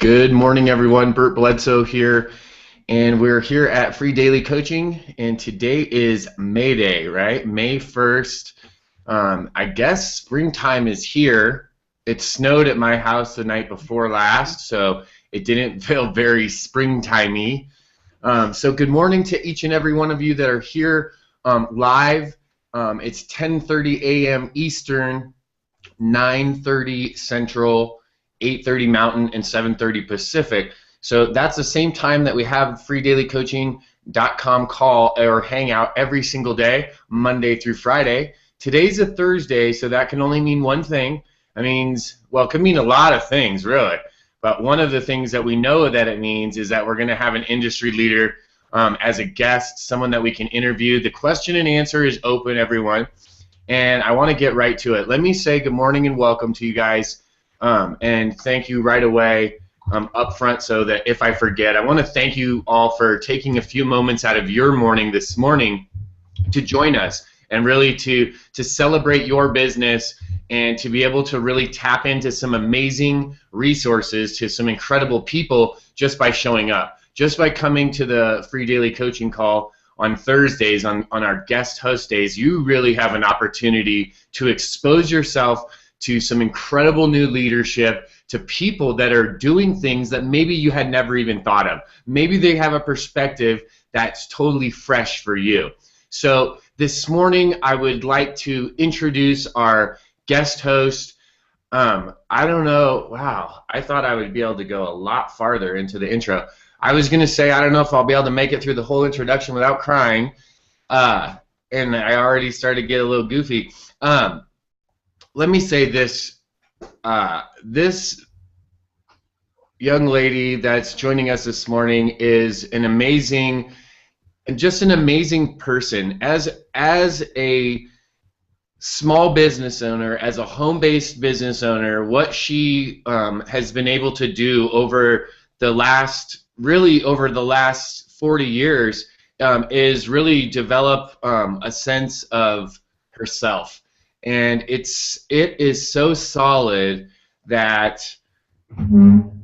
Good morning, everyone. Bert Bledsoe here, and we're here at Free Daily Coaching, and today is May Day, right? May 1st. I guess springtime is here. It snowed at my house the night before last, so it didn't feel very springtimey. So good morning to each and every one of you that are here live. It's 10:30 a.m. Eastern, 9:30 Central, 8:30 Mountain, and 7:30 Pacific. So that's the same time that we have freedailycoaching.com call or hangout every single day, Monday through Friday. Today's a Thursday, so that can only mean one thing. It means, well, it could mean a lot of things, really. But one of the things that we know that it means is that we're going to have an industry leader as a guest, someone that we can interview. The question and answer is open, everyone. And I want to get right to it. Let me say good morning and welcome to you guys. And thank you right away up front so that if I forget, I want to thank you all for taking a few moments out of your morning this morning to join us and really to celebrate your business and to be able to really tap into some amazing resources, to some incredible people just by showing up, just by coming to the free daily coaching call on Thursdays on our guest host days. You really have an opportunity to expose yourself to some incredible new leadership, to people that are doing things that maybe you had never even thought of. Maybe they have a perspective that's totally fresh for you. So this morning I would like to introduce our guest host. I don't know, wow, I thought I would be able to go a lot farther into the intro. I was going to say I don't know if I'll be able to make it through the whole introduction without crying, and I already started to get a little goofy. Let me say this, this young lady that's joining us this morning is an amazing, just an amazing person. As a small business owner, as a home-based business owner, what she has been able to do over the last, really over the last 40 years is really develop a sense of herself. And it is so solid that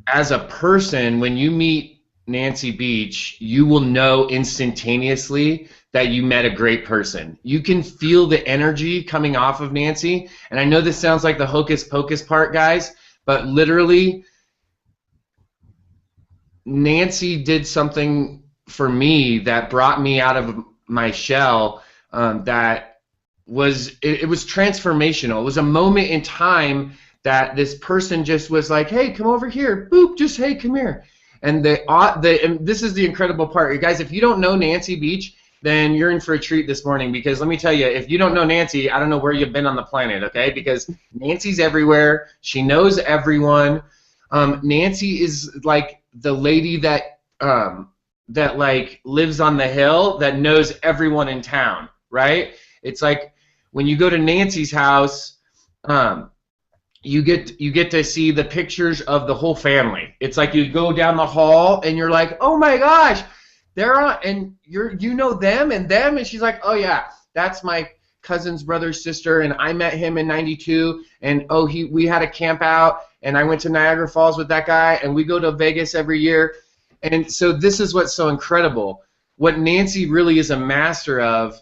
as a person, when you meet Nancy Beach, you will know instantaneously that you met a great person. You can feel the energy coming off of Nancy. And I know this sounds like the hocus pocus part, guys, but literally Nancy did something for me that brought me out of my shell that it was transformational. It was a moment in time that this person just was like, hey, come over here, boop, just hey, come here. And and this is the incredible part. You guys, if you don't know Nancy Beach, then you're in for a treat this morning, because let me tell you, if you don't know Nancy, I don't know where you've been on the planet, okay? Because Nancy's everywhere. She knows everyone. Nancy is like the lady that like lives on the hill that knows everyone in town, right? It's like when you go to Nancy's house, you get to see the pictures of the whole family. It's like you go down the hall and you're like, oh my gosh, they're on, and you know them, and she's like, oh yeah, that's my cousin's brother's sister, and I met him in '92, and oh we had a camp out, and I went to Niagara Falls with that guy, and we go to Vegas every year. And so this is what's so incredible. What Nancy really is a master of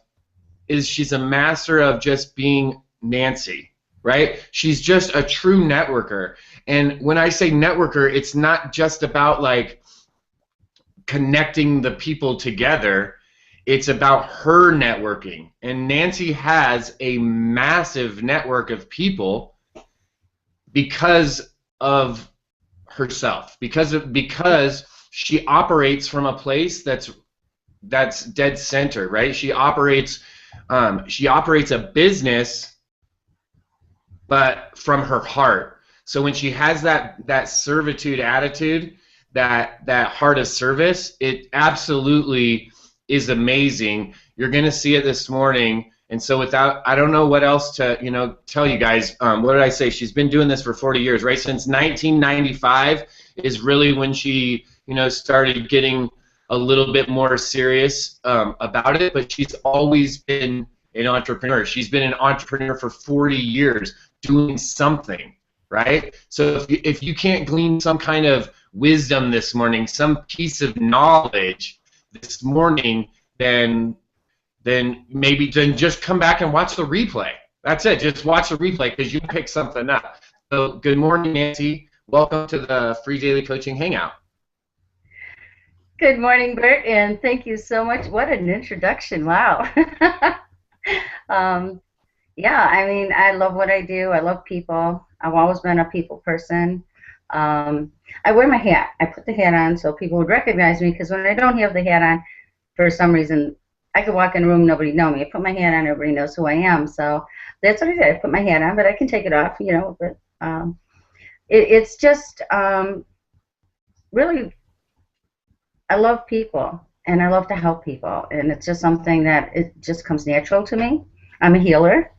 is she's a master of just being Nancy, right? She's just a true networker. And when I say networker, it's not just about like connecting the people together. It's about her networking. And Nancy has a massive network of people because of herself, because she operates from a place that's dead center, right? She operates a business, but from her heart. So when she has that servitude attitude, that heart of service, it absolutely is amazing. You're going to see it this morning. And so I don't know what else to tell you guys. What did I say? She's been doing this for 40 years, right? Since 1995 is really when she started getting a little bit more serious about it, but she's always been an entrepreneur. She's been an entrepreneur for 40 years doing something, right? So if you can't glean some kind of wisdom this morning, some piece of knowledge this morning, then just come back and watch the replay. That's it. Just watch the replay because you pick something up. So good morning, Nancy. Welcome to the Free Daily Coaching Hangout. Good morning, Bert, and thank you so much. What an introduction. Wow. Yeah, I mean, I love what I do. I love people. I've always been a people person. I wear my hat. I put the hat on so people would recognize me, because when I don't have the hat on, for some reason, I could walk in a room, nobody know me. I put my hat on, everybody knows who I am. So that's what I did. I put my hat on, but I can take it off, you know. But it's just really, I love people, and I love to help people, and it's just something that it just comes natural to me. I'm a healer.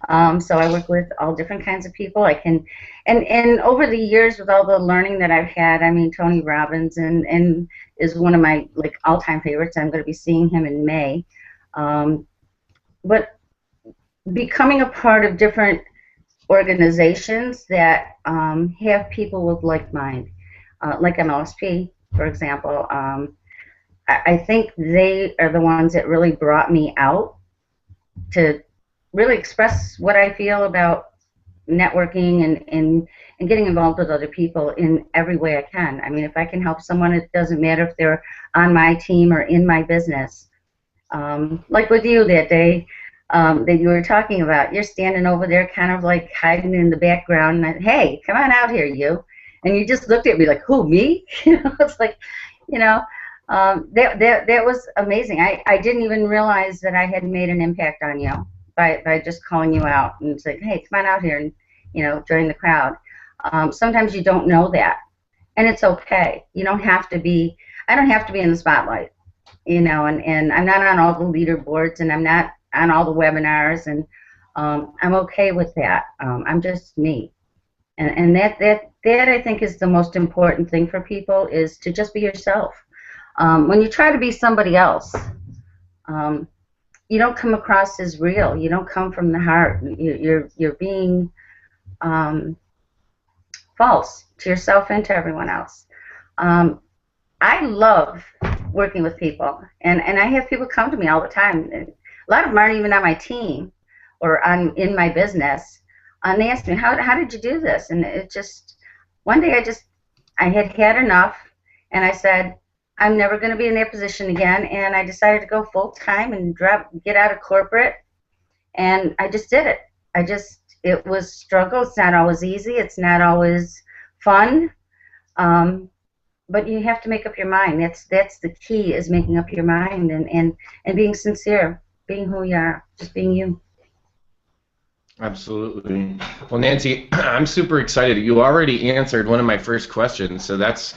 So I work with all different kinds of people. I can, and over the years, with all the learning that I've had, I mean, Tony Robbins and is one of my all-time favorites. I'm going to be seeing him in May. But becoming a part of different organizations that have people with like mind, like MLSP, for example. I think they are the ones that really brought me out to really express what I feel about networking and getting involved with other people in every way I can. I mean, if I can help someone, it doesn't matter if they're on my team or in my business. Like with you that day that you were talking about, you're standing over there kind of like hiding in the background, and hey, come on out here, you. And you just looked at me like, who, me? You know, it's like, you know, that was amazing. I didn't even realize that I had made an impact on you by just calling you out and saying, hey, come on out here and, you know, join the crowd. Sometimes you don't know that, and it's okay. You don't have to be, I don't have to be in the spotlight, you know, and I'm not on all the leaderboards, and I'm not on all the webinars, and I'm okay with that. I'm just me. And that I think is the most important thing for people, is to just be yourself. When you try to be somebody else, you don't come across as real. You don't come from the heart. You're being false to yourself and to everyone else. I love working with people, and I have people come to me all the time. A lot of them aren't even on my team or in my business. And they asked me, how did you do this? And it just, one day I had enough, and I said, I'm never going to be in that position again, and I decided to go full-time and get out of corporate, and I just did it. It was struggle. It's not always easy. It's not always fun, but you have to make up your mind. That's the key, is making up your mind and being sincere, being who you are, just being you. Absolutely. Well, Nancy, I'm super excited. You already answered one of my first questions, so that's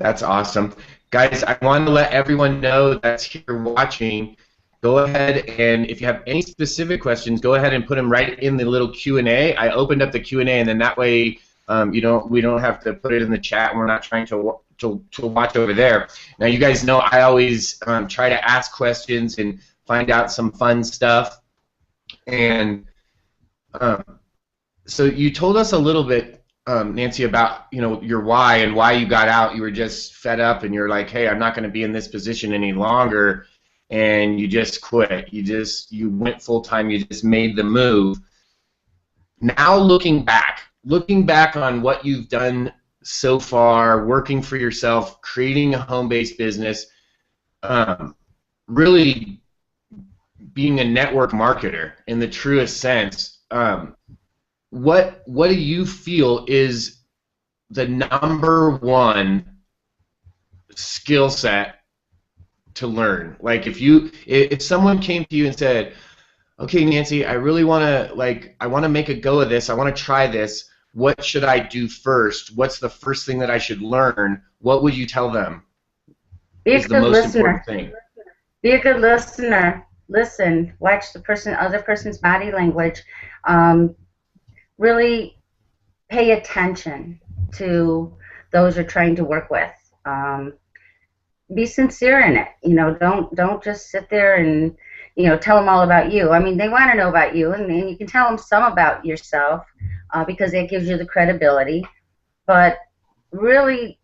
awesome. Guys, I want to let everyone know that's here watching, go ahead, and if you have any specific questions, go ahead and put them right in the little Q&A. I opened up the Q&A, and then that way we don't have to put it in the chat, and we're not trying to watch over there. Now, you guys know I always try to ask questions and find out some fun stuff. And so you told us a little bit, Nancy, about your why and why you got out. You were just fed up, and you're like, hey, I'm not going to be in this position any longer, and you just quit. You went full time. You just made the move. Now looking back on what you've done so far, working for yourself, creating a home-based business, really being a network marketer in the truest sense. What do you feel is the #1 skill set to learn? Like if someone came to you and said, okay, Nancy, I really want to make a go of this. I want to try this. What should I do first? What's the first thing that I should learn? What would you tell them? Be a good listener. Important thing? Be a good listener. Listen. Watch the other person's body language. Really pay attention to those you're trying to work with. Be sincere in it. Don't just sit there and tell them all about you. I mean, they want to know about you, and you can tell them some about yourself. because that gives you the credibility. But really,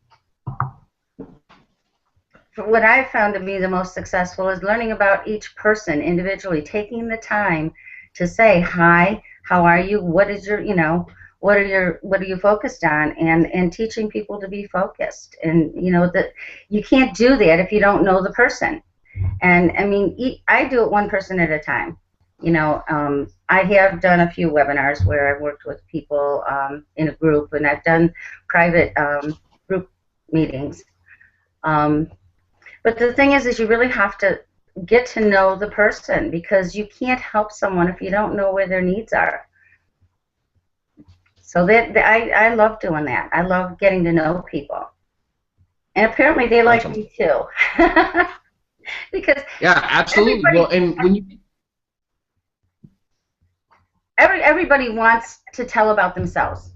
what I found to be the most successful is learning about each person individually, taking the time to say, hi, how are you? What is your, what are you focused on? And teaching people to be focused. And, that you can't do that if you don't know the person. And I mean, I do it one person at a time. I have done a few webinars where I've worked with people in a group, and I've done private group meetings. But the thing is you really have to get to know the person, because you can't help someone if you don't know where their needs are. So I love doing that. I love getting to know people. And apparently they like me too. Because yeah, absolutely. Well, and when you everybody wants to tell about themselves.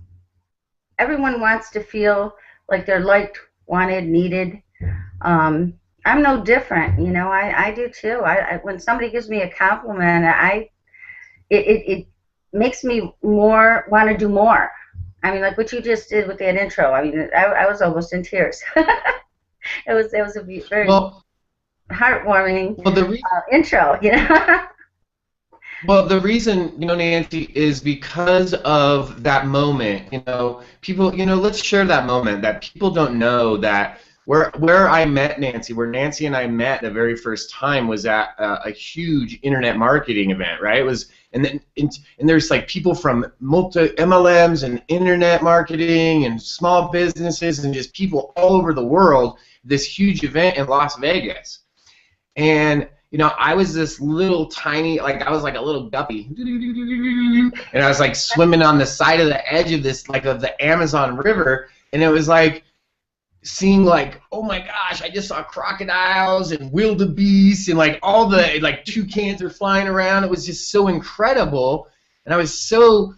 Everyone wants to feel like they're liked, wanted, needed. I'm no different, I do too. When somebody gives me a compliment, it makes me want to do more. I mean, like what you just did with that intro. I mean, I was almost in tears. It was a very heartwarming intro, Well, the reason, Nancy, is because of that moment. People, let's share that moment that people don't know that. Where I met Nancy, where Nancy and I met the very first time was at a huge internet marketing event, right? It was, and there's like people from MLMs and internet marketing and small businesses and just people all over the world. This huge event in Las Vegas, and I was this little tiny, I was like a little guppy, and I was like swimming on the side of the edge of this, of the Amazon River, and it was like seeing oh my gosh, I just saw crocodiles and wildebeest and all the toucans are flying around. It was just so incredible, and I was so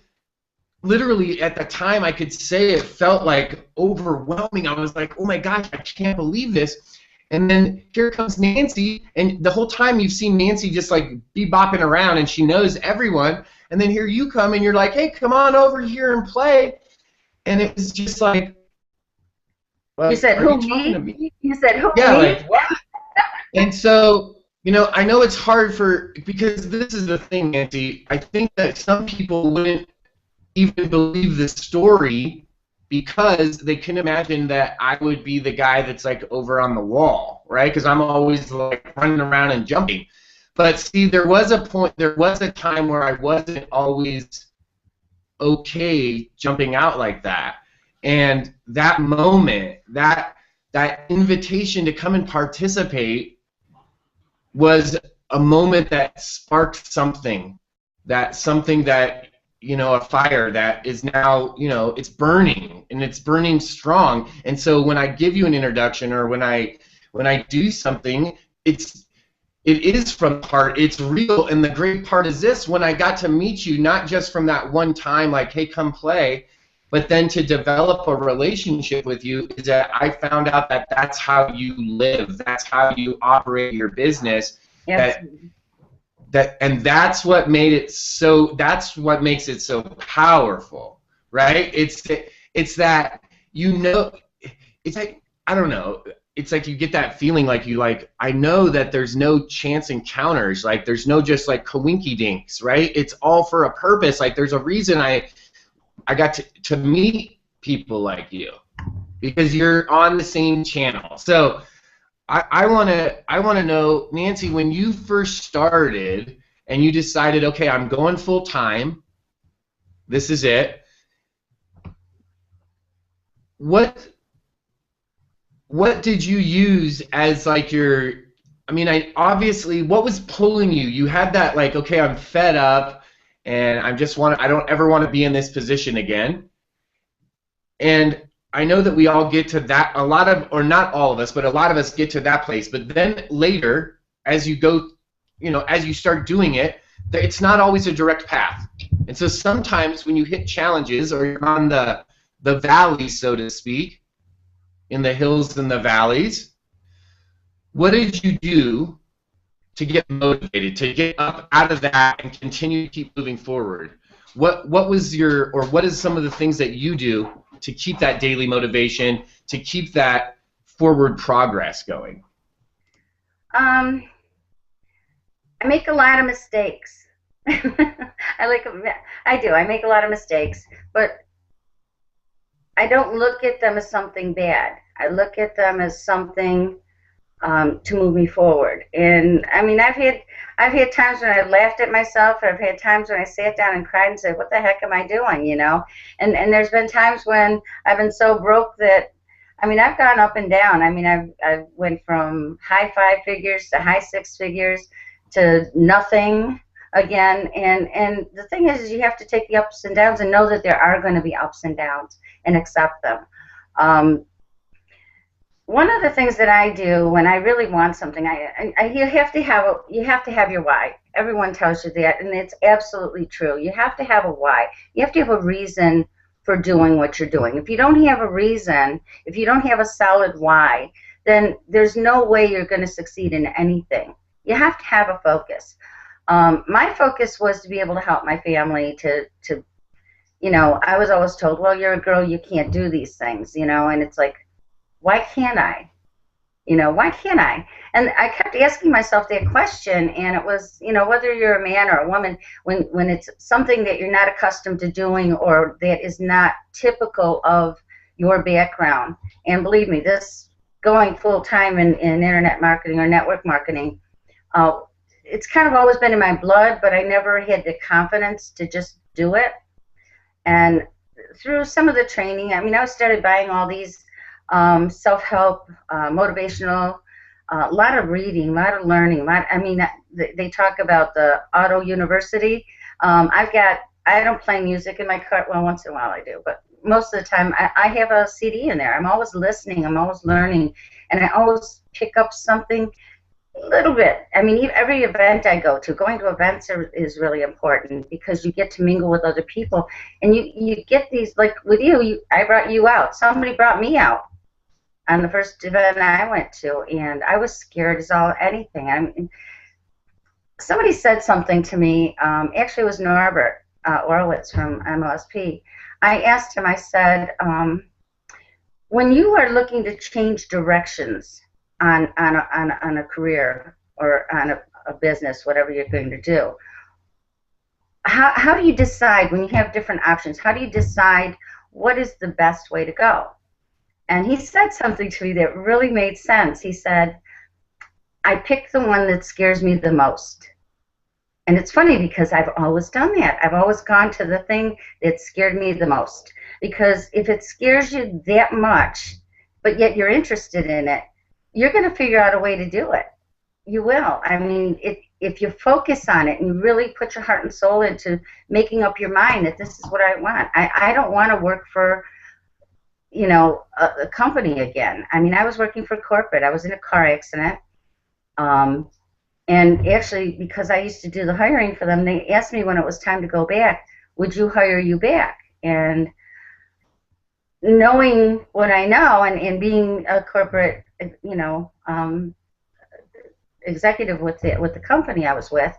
literally at the time I could say it felt overwhelming. I was like, oh my gosh, I can't believe this. And then here comes Nancy, and the whole time you've seen Nancy just be bopping around, and she knows everyone. And then here you come, and you're like, hey, come on over here and play. And it was just you said, who, me? You said, who, yeah, me? What? And so, I know it's hard because this is the thing, Nancy. I think that some people wouldn't even believe the story, because they can imagine that I would be the guy that's over on the wall, right? Because I'm always running around and jumping. But see, there was a time where I wasn't always okay jumping out like that. And that moment, that invitation to come and participate was a moment that sparked something that a fire that is now, it's burning, and it's burning strong. And so when I give you an introduction, or when I do something, it is from the heart, it's real. And the great part is this: when I got to meet you, not just from that one time, hey, come play, but then to develop a relationship with you, is that I found out that that's how you live, that's how you operate your business. Yes. And that's what made it so. That's what makes it so powerful, right? It's that it's I don't know. It's you get that feeling I know that there's no chance encounters. There's no just coinky dinks, right? It's all for a purpose. There's a reason I got to meet people like you, because you're on the same channel. So I want to know, Nancy, when you first started and you decided, okay, I'm going full time, this is it. What did you use as your? I mean, obviously, what was pulling you? You had that okay, I'm fed up, and I don't ever want to be in this position again. And I know that we all get to that, or not all of us, but a lot of us get to that place. But then later, as you go, as you start doing it, it's not always a direct path. And so sometimes when you hit challenges, or you're on the valley, so to speak, in the hills and the valleys, what did you do to get motivated, to get up out of that and continue to keep moving forward? what was your, or what is some of the things that you do to keep that daily motivation, to keep that forward progress going? I make a lot of mistakes. I do. I make a lot of mistakes, but I don't look at them as something bad. I look at them as something to move me forward. And I mean, I've had times when I laughed at myself. I've had times when I sat down and cried and said, "What the heck am I doing?" You know. And there's been times when I've been so broke that, I mean, I've gone up and down. I mean, I've went from high 5 figures to high 6 figures to nothing again. And the thing is you have to take the ups and downs and know that there are going to be ups and downs and accept them. One of the things that I do when I really want something, you have to have your why. Everyone tells you that, and it's absolutely true. You have to have a why. You have to have a reason for doing what you're doing. If you don't have a reason, if you don't have a solid why, then there's no way you're going to succeed in anything. You have to have a focus. My focus was to be able to help my family to you know, I was always told, well, you're a girl, you can't do these things, you know, and it's like, why can't I? You know, why can't I? And I kept asking myself that question, and it was, you know, whether you're a man or a woman, when it's something that you're not accustomed to doing or that is not typical of your background. And believe me, this going full-time in internet marketing or network marketing, it's kind of always been in my blood, but I never had the confidence to just do it. And through some of the training, I mean, I started buying all these self-help, motivational, a lot of reading, a lot of learning. I mean, they talk about the Auto University. I don't play music in my car. Well, once in a while I do, but most of the time I have a CD in there. I'm always listening. I'm always learning, and I always pick up something a little bit. I mean, every event I go to, going to events is really important because you get to mingle with other people, and you get these, like with you, I brought you out. Somebody brought me out on the first event I went to, and I was scared as all anything. I mean, somebody said something to me, actually it was Norbert Orowitz from MLSP. I asked him, I said, when you are looking to change directions on a career or on a business, whatever you're going to do, how do you decide when you have different options? How do you decide what is the best way to go? And he said something to me that really made sense. He said, I pick the one that scares me the most. And it's funny because I've always done that. I've always gone to the thing that scared me the most. Because if it scares you that much, but yet you're interested in it, you're going to figure out a way to do it. You will. I mean, if you focus on it and you really put your heart and soul into making up your mind that this is what I want. I don't want to work for, you know, a company again. I mean, I was working for corporate. I was in a car accident. And actually, because I used to do the hiring for them, they asked me when it was time to go back, would you hire you back? And knowing what I know and being a corporate, you know, executive with the company I was with,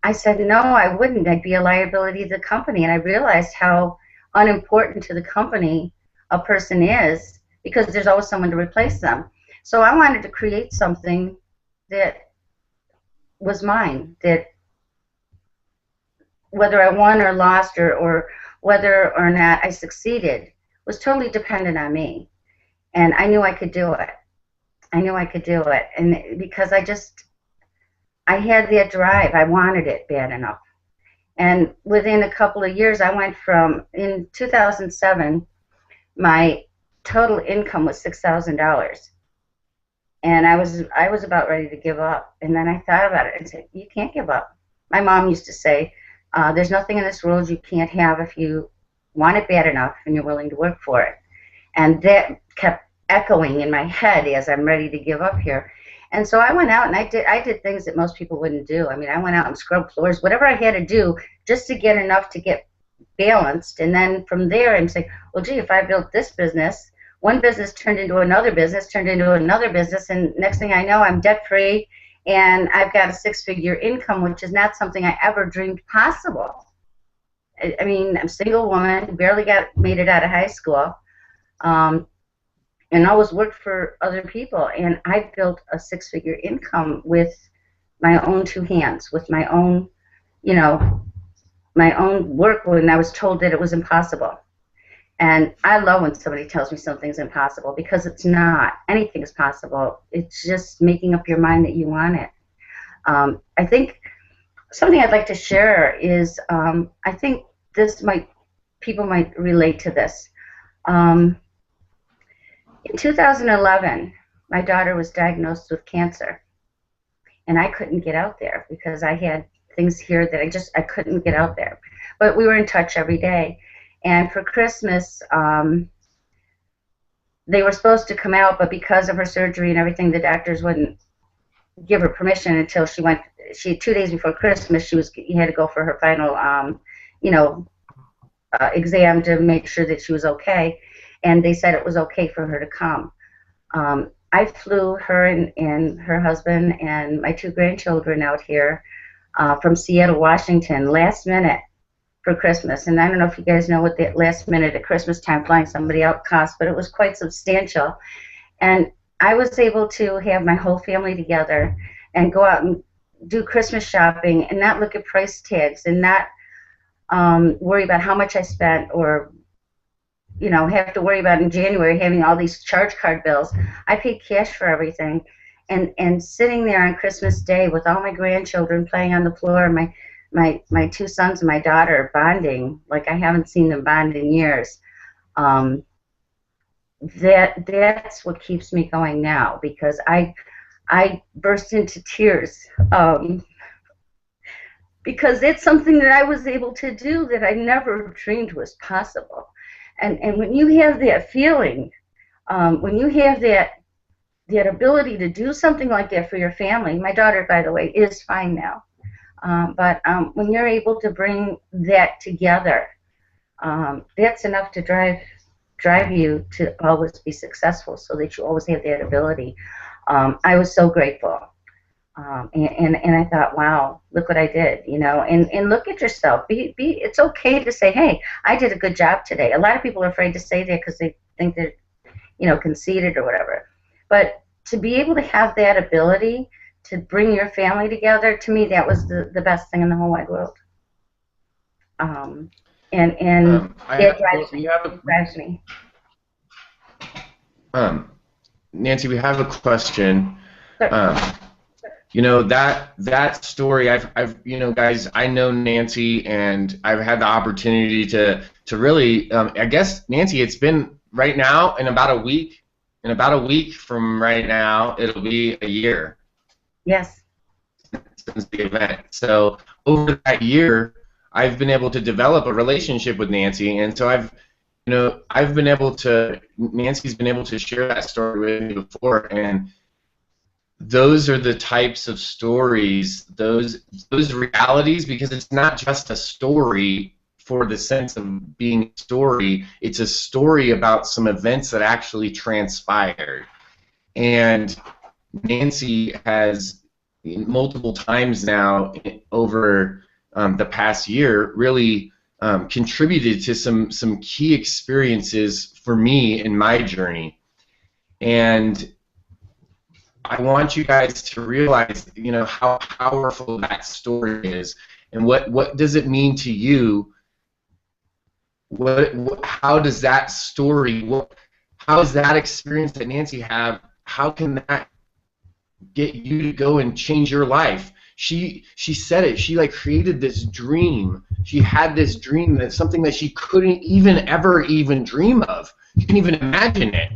I said, no, I wouldn't. I'd be a liability to the company. And I realized how unimportant to the company a person is because there's always someone to replace them. So I wanted to create something that was mine, that whether I won or lost or whether or not I succeeded was totally dependent on me. And I knew I could do it. I knew I could do it. And because I had that drive. I wanted it bad enough. And within a couple of years, I went from, in 2007, my total income was $6,000. And I was about ready to give up. And then I thought about it and said, you can't give up. My mom used to say, there's nothing in this world you can't have if you want it bad enough and you're willing to work for it. And that kept echoing in my head as I'm ready to give up here. And so I went out and I did things that most people wouldn't do. I mean, I went out and scrubbed floors, whatever I had to do just to get enough to get balanced. And then from there, I'm saying, well, gee, if I built this business, one business turned into another business, and next thing I know, I'm debt-free, and I've got a 6-figure income, which is not something I ever dreamed possible. I mean, I'm a single woman, barely made it out of high school, um, and always worked for other people. And I built a six-figure income with my own two hands, with my own, you know, my own work when I was told that it was impossible. And I love when somebody tells me something's impossible, because it's not. Anything is possible. It's just making up your mind that you want it. I think something I'd like to share is, I think people might relate to this. Um, in 2011, my daughter was diagnosed with cancer, and I couldn't get out there because I had things here that I couldn't get out there. But we were in touch every day. And for Christmas, they were supposed to come out, but because of her surgery and everything, the doctors wouldn't give her permission until she went. 2 days before Christmas, you had to go for her final, you know, exam to make sure that she was okay. And they said it was okay for her to come. I flew her and her husband and my two grandchildren out here from Seattle, Washington, last minute for Christmas. And I don't know if you guys know what the last minute at Christmas time flying somebody out cost, but it was quite substantial. And I was able to have my whole family together and go out and do Christmas shopping and not look at price tags and not worry about how much I spent, or have to worry about in January having all these charge card bills. I paid cash for everything. And sitting there on Christmas Day with all my grandchildren playing on the floor, my two sons and my daughter bonding like I haven't seen them bond in years. That's what keeps me going now, because I burst into tears because it's something that I was able to do that I never dreamed was possible. And when you have that feeling, when you have that ability to do something like that for your family, my daughter, by the way, is fine now. But when you're able to bring that together, that's enough to drive you to always be successful, so that you always have that ability. I was so grateful. And I thought, wow, look what I did, and look at yourself. It's okay to say, hey, I did a good job today. A lot of people are afraid to say that because they think they're, conceited or whatever. But to be able to have that ability to bring your family together, to me, that was the best thing in the whole wide world. And it drives me. Nancy, we have a question. Sure. That story, I've guys, I know Nancy, and I've had the opportunity to really, I guess, Nancy, it's been right now in about a week from right now, it'll be a year. Yes. Since the event. So over that year, I've been able to develop a relationship with Nancy, and so I've been able to, Nancy's been able to share that story with me before, and those are the types of stories, those realities, because it's not just a story for the sense of being a story, it's a story about some events that actually transpired. And Nancy has multiple times now over the past year really contributed to some key experiences for me in my journey. And I want you guys to realize, how powerful that story is, and what does it mean to you? How does that story? How does that experience that Nancy have? How can that get you to go and change your life? She said it. She created this dream. She had this dream, that's something that she couldn't ever dream of. She couldn't even imagine it,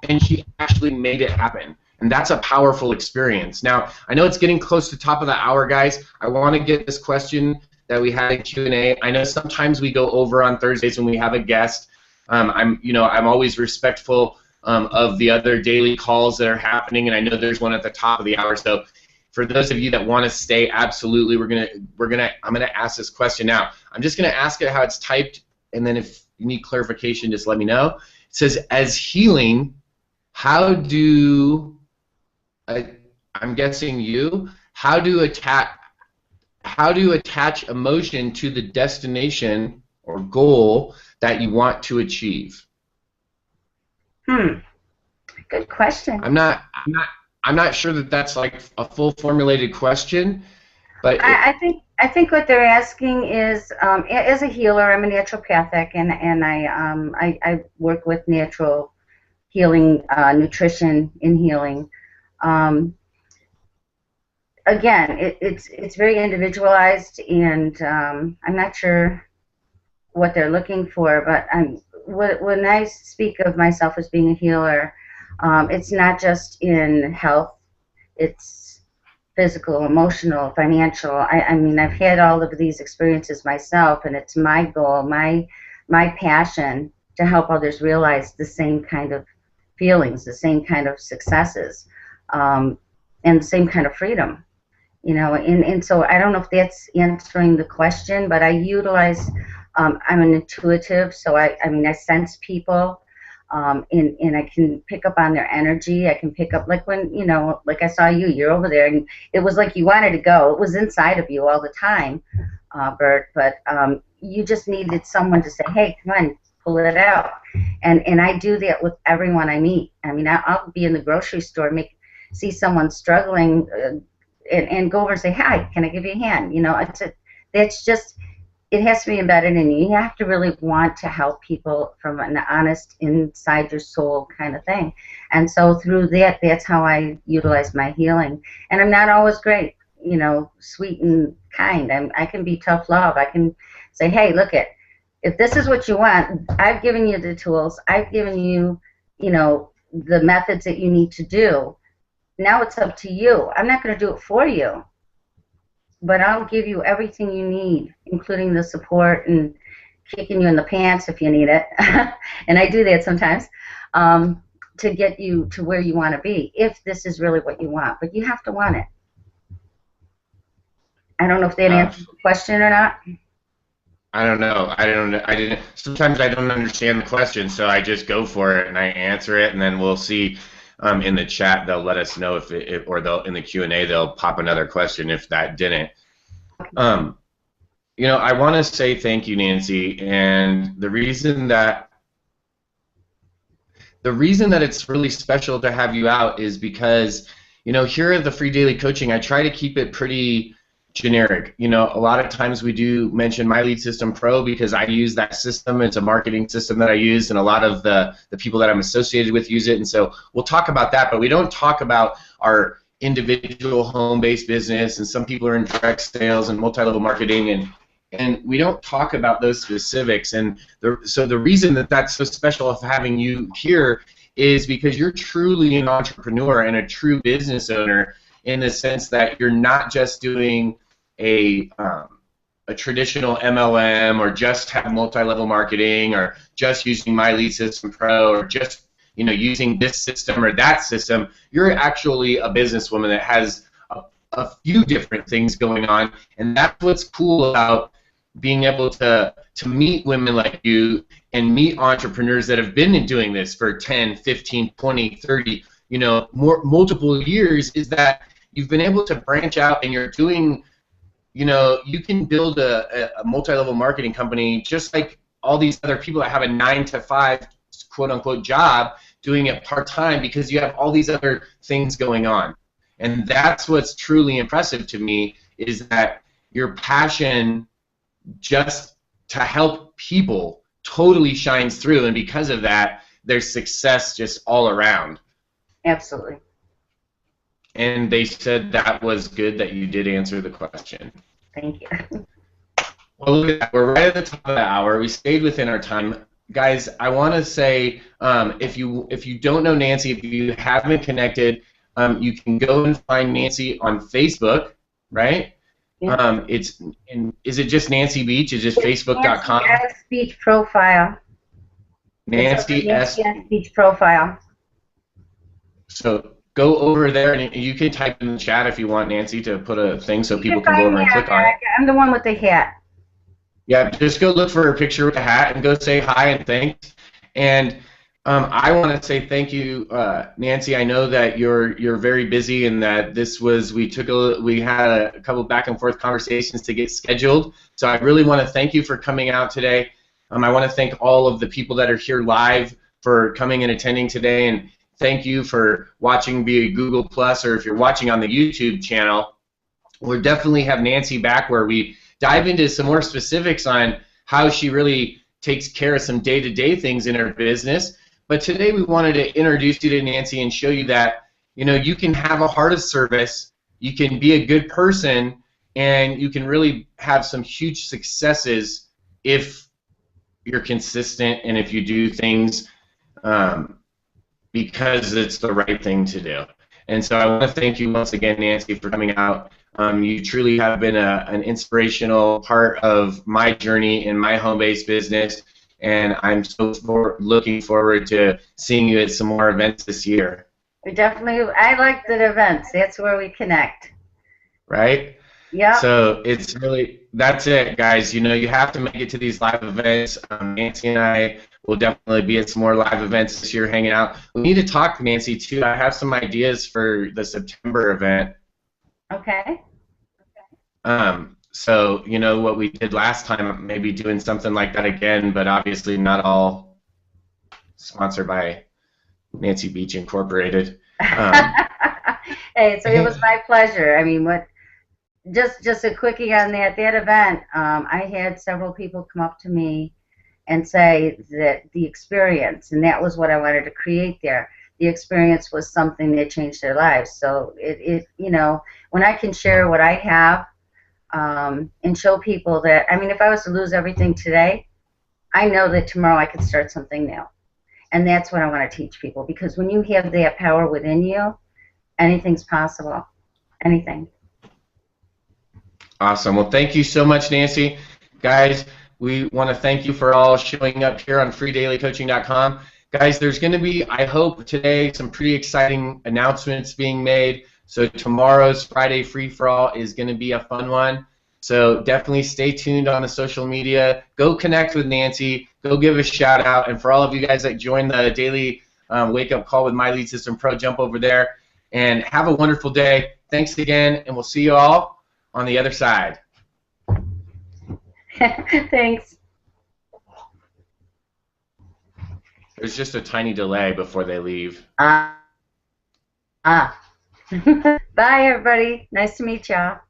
and she actually made it happen. And that's a powerful experience. Now, I know it's getting close to the top of the hour, guys. I want to get this question that we had in Q&A. I know sometimes we go over on Thursdays when we have a guest. I'm always respectful of the other daily calls that are happening, and I know there's one at the top of the hour. So, for those of you that want to stay, absolutely, I'm gonna ask this question now. I'm just gonna ask it how it's typed, and then if you need clarification, just let me know. It says, as healing, how do I'm guessing how do how do you attach emotion to the destination or goal that you want to achieve? Good question. I'm not sure that that's like a full formulated question, but I think what they're asking is, as a healer, I'm a naturopathic, and I work with natural healing, nutrition in healing. Again, it's very individualized, and I'm not sure what they're looking for, but when I speak of myself as being a healer, it's not just in health, it's physical, emotional, financial. I mean, I've had all of these experiences myself, and it's my goal, my passion to help others realize the same kind of feelings, the same kind of successes, and the same kind of freedom. You know, and so I don't know if that's answering the question, but I utilize, I'm an intuitive, so I mean, I sense people, and I can pick up on their energy. I can pick up, like when, you know, like I saw you, you're over there, and it was like you wanted to go. It was inside of you all the time, Bert, but you just needed someone to say, hey, come on, pull it out. And I do that with everyone I meet. I mean, I'll be in the grocery store, see someone struggling, and go over and say, hi, can I give you a hand? You know, that's just, it has to be embedded in you. You have to really want to help people from an honest, inside your soul kind of thing. And so through that, that's how I utilize my healing. And I'm not always great, you know, sweet and kind. I can be tough love. I can say, hey, look it, if this is what you want, I've given you the tools. I've given you, you know, the methods that you need to do. Now it's up to you. I'm not going to do it for you, but I'll give you everything you need, including the support and kicking you in the pants if you need it. And I do that sometimes, to get you to where you want to be, if this is really what you want. But you have to want it. I don't know if that answers the question or not. I don't know. I didn't. Sometimes I don't understand the question, so I just go for it and I answer it, and then we'll see. In the chat, they'll let us know or they'll in the Q&A they'll pop another question if that didn't. You know, I want to say thank you, Nancy, and the reason that it's really special to have you out is because, you know, here at the Free Daily Coaching, I try to keep it pretty generic. You know, a lot of times we do mention My Lead System Pro because I use that system. It's a marketing system that I use, and a lot of the people that I'm associated with use it. And so we'll talk about that, but we don't talk about our individual home-based business, and some people are in direct sales and multi-level marketing, and we don't talk about those specifics. And so the reason that that's so special of having you here is because you're truly an entrepreneur and a true business owner, in the sense that you're not just doing a traditional MLM, or just have multi-level marketing, or just using My Lead System Pro, or just, you know, using this system or that system. You're actually a businesswoman that has a few different things going on, and that's what's cool about being able to meet women like you and meet entrepreneurs that have been doing this for 10, 15, 20, 30, you know, multiple years, is that you've been able to branch out and you're doing, you know, you can build a multi-level marketing company just like all these other people that have a 9-to-5 quote-unquote job doing it part-time, because you have all these other things going on. And that's what's truly impressive to me, is that your passion just to help people totally shines through, and because of that, there's success just all around. Absolutely. And they said that was good that you did answer the question. Thank you. Well, look at that. We're right at the top of the hour. We stayed within our time. Guys, I want to say, if you don't know Nancy, if you haven't connected, you can go and find Nancy on Facebook, right? Yeah. Is it just Nancy Beach? Is it just Facebook.com? Nancy S. Beach profile. Nancy S. Beach profile. So go over there, and you can type in the chat if you want Nancy to put a thing so people can go over and click on it. I'm the one with the hat. Yeah, just go look for a picture with a hat and go say hi and thanks. And I want to say thank you, Nancy. I know that you're very busy, and that we had a couple back and forth conversations to get scheduled. So I really want to thank you for coming out today. I want to thank all of the people that are here live for coming and attending today, and thank you for watching via Google Plus, or if you're watching on the YouTube channel. We'll definitely have Nancy back where we dive into some more specifics on how she really takes care of some day-to-day things in her business. But today we wanted to introduce you to Nancy and show you that, you know, you can have a heart of service, you can be a good person, and you can really have some huge successes if you're consistent and if you do things because it's the right thing to do. And so I want to thank you once again, Nancy, for coming out. You truly have been an inspirational part of my journey in my home-based business, and I'm so looking forward to seeing you at some more events this year. We definitely, I like the events. That's where we connect. Right? Yeah. So it's really, that's it, guys. You know, you have to make it to these live events. Nancy and I will definitely be at some more live events this year hanging out. We need to talk, Nancy, too. I have some ideas for the September event. Okay. So, you know, what we did last time, maybe doing something like that again, but obviously not all sponsored by Nancy Beach Incorporated. Hey, so it was my pleasure. I mean, just a quickie on that event, I had several people come up to me and say that the experience, and that was what I wanted to create there, the experience was something that changed their lives. So it you know, when I can share what I have, and show people that, I mean, if I was to lose everything today, I know that tomorrow I could start something new. And that's what I want to teach people, because when you have that power within you, anything's possible. Anything. Awesome. Well, thank you so much, Nancy. Guys, we want to thank you for all showing up here on freedailycoaching.com. Guys, there's going to be, I hope, today some pretty exciting announcements being made. So tomorrow's Friday free-for-all is going to be a fun one. So definitely stay tuned on the social media. Go connect with Nancy. Go give a shout out. And for all of you guys that join the daily wake-up call with My Lead System Pro, jump over there and have a wonderful day. Thanks again, and we'll see you all on the other side. Thanks. There's just a tiny delay before they leave. Bye, everybody. Nice to meet y'all.